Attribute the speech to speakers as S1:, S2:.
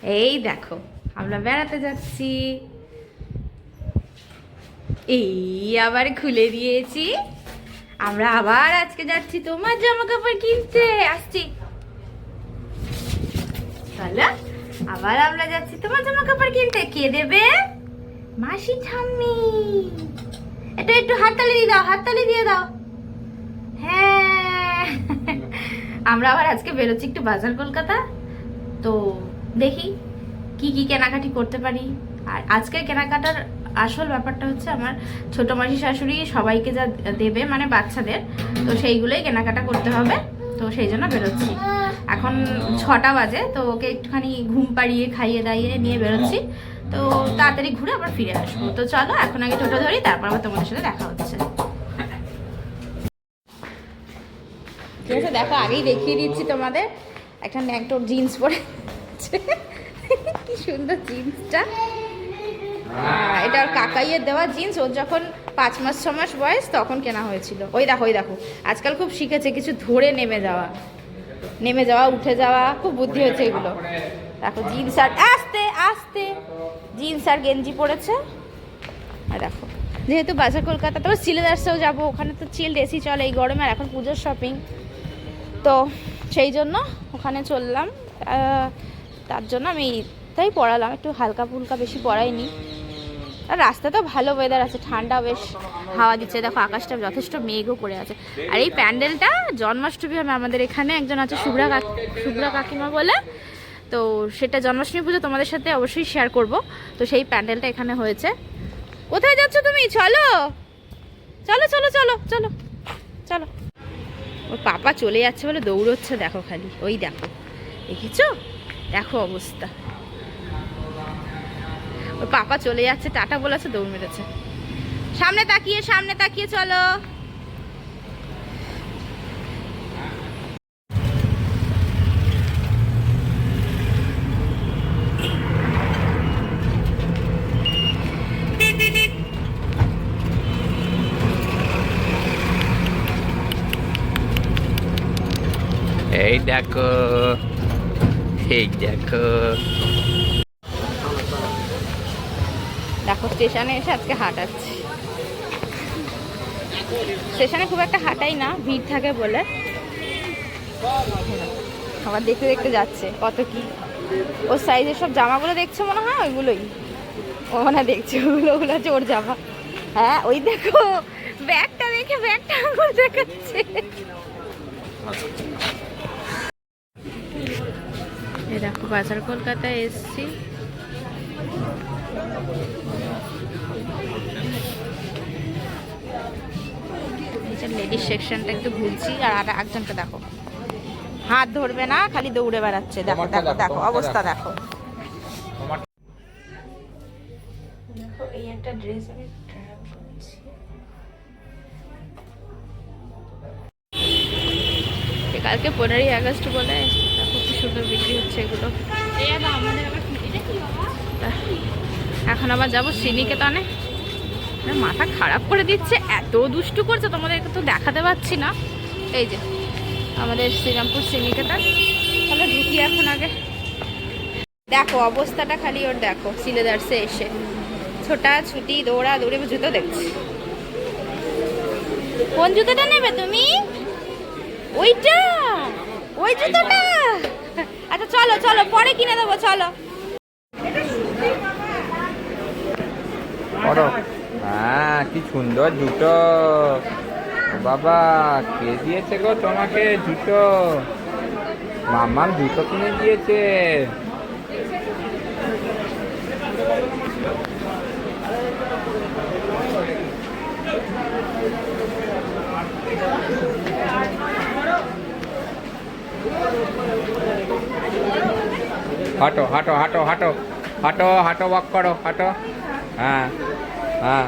S1: এই দেখো আমরা বেড়াতে যাচ্ছি। এই আবার খুলে দিয়েছি। আমরা আবার আজকে যাচ্ছি তোমার জামা কাপড় কিনতে। আসছি চলো, আবার আমরা যাচ্ছি তোমার জামা কাপড় কিনতে। কে দেবে? মাসি ঠাম্মি। এটা একটু হাততালি দিয়ে দাও, হাততালি দিয়ে দাও। হ্যাঁ আমরা আবার আজকে বেরোচ্ছি একটু বাজার কলকাতা। তো দেখি কি কি কেনাকাটি করতে পারি। আর আজকের কেনাকাটার আসল ব্যাপারটা হচ্ছে আমার ছোট মাসি শাশুড়ি সবাইকে যা দেবে, মানে বাচ্চাদের, তো সেইগুলোই কেনাকাটা করতে হবে। তো সেই জন্য বেরোচ্ছি। এখন 6টা বাজে, তো ওকে একটুখানি ঘুম পাড়িয়ে খাইয়ে দাইয়ে নিয়ে বেরোচ্ছি। তো তাড়াতাড়ি ঘুরে আবার ফিরে আসবো। তো চলো এখন আগে টোটো ধরি, তারপর আবার তোমাদের সাথে দেখা হচ্ছে। ঠিক আছে, দেখো আগেই দেখিয়ে দিচ্ছি তোমাদের। একটা ন্যাংটোর জিন্স পরে কি সুন্দর জিন্সটা। এটা ওর কাকাইয়ের দেওয়া জিন্স। ওর যখন 5 মাস 6 মাস বয়স তখন কেনা হয়েছিল। ওই দেখো, ওই দেখো, আজকাল খুব শিখেছে কিছু ধরে নেমে যাওয়া উঠে যাওয়া, খুব বুদ্ধি হয়েছে এগুলো। দেখো জিন্স আর আস্তে আস্তে জিন্স আর গেঞ্জি পরেছে। আর দেখো, যেহেতু বাজার কলকাতা, তো সিলেদার্সেও যাবো, ওখানে তো চিল্ড এসি চলে এই গরমে। আর এখন পুজোর শপিং, তো সেই জন্য ওখানে চললাম। তার জন্য আমি তাই পড়ালাম, একটু হালকা ফুলকা, বেশি পড়াইনি। আর রাস্তা তো ভালো, ওয়েদার আছে, ঠান্ডা, বেশ হাওয়া দিচ্ছে। দেখো আকাশটা যথেষ্ট মেঘও করে আছে। আর এই প্যান্ডেলটা জন্মাষ্টমী হবে আমাদের এখানে। একজন আছে শুভ্রা কাকিমা বলে, তো সেটা জন্মাষ্টমী পুজো তোমাদের সাথে অবশ্যই শেয়ার করব। তো সেই প্যান্ডেলটা এখানে হয়েছে। কোথায় যাচ্ছ তুমি? চলো চলো চলো চলো চলো চলো। ওর পাপা চলে যাচ্ছে বলে দৌড়চ্ছে, দেখো খালি, ওই দেখো, দেখেছো? দেখো অবস্থা, ওর পাপা চলে যাচ্ছে, টাটা বলেছে, দৌড় মেরেছে। সামনে তাকিয়ে চলো।
S2: এই দেখো, এই দেখো,
S1: দেখো স্টেশনে এসে আজকে হাঁটাচ্ছি। স্টেশনে খুব একটা হাঁটাই না, ভিড় থাকে বলে। আবার দেখতে দেখতে যাচ্ছে কত কি। ওর সাইজের সব জামাগুলো দেখছে মনে হয়, ওইগুলোই ও মনে দেখছে, ওগুলো হচ্ছে ওর জামা। হ্যাঁ ওই দেখো, ব্যাগটা দেখে ব্যাগটা আঙুল দেখাচ্ছে। এই দেখো বাজার কলকাতায় এসছি। লেডিস সেকশনটা একটু ঘুরছি। আর একজনকে দেখো, হাত ধরবে না, খালি দৌড়ে বেড়াচ্ছে। দেখো দেখো দেখো অবস্থা দেখো। দেখো এই একটা ড্রেস আমি ট্রাই করছি। কালকে 15ই আগস্ট বলে, দেখো কি সুন্দর বিক্রি হচ্ছে এগুলো। এখন আবার যাবো শ্রীনিকেতনে। মাথা খারাপ করে দিচ্ছে, এত দুষ্টু করছে, তোমাদেরকে তো দেখাতে পাচ্ছি না। এই যে আমাদের শ্রীরামপুর শ্রীনিকেতন। তাহলে ঢুকি এখন আগে। দেখো অবস্থাটা খালি ওর, দেখো সিলেদার্সে এসে ছোটা ছুটি দৌড়া দৌড়ে। জুতো দেখছি, কোন জুতোটা নেবে তুমি? ওইটা, ওই জুতোটা? আচ্ছা চলো চলো, পরে কিনে দেবো, চলো।
S2: হ্যাঁ, কি সুন্দর জুতো বাবা, কে দিয়েছে গো তোমাকে জুতো? মাম্মাম জুতো কিনে দিয়েছে। হাঁটো হাঁটো হাঁটো হাঁটো হাঁটো হাঁটো, ওয়াক করো, হাঁটো। হ্যাঁ হ্যাঁ।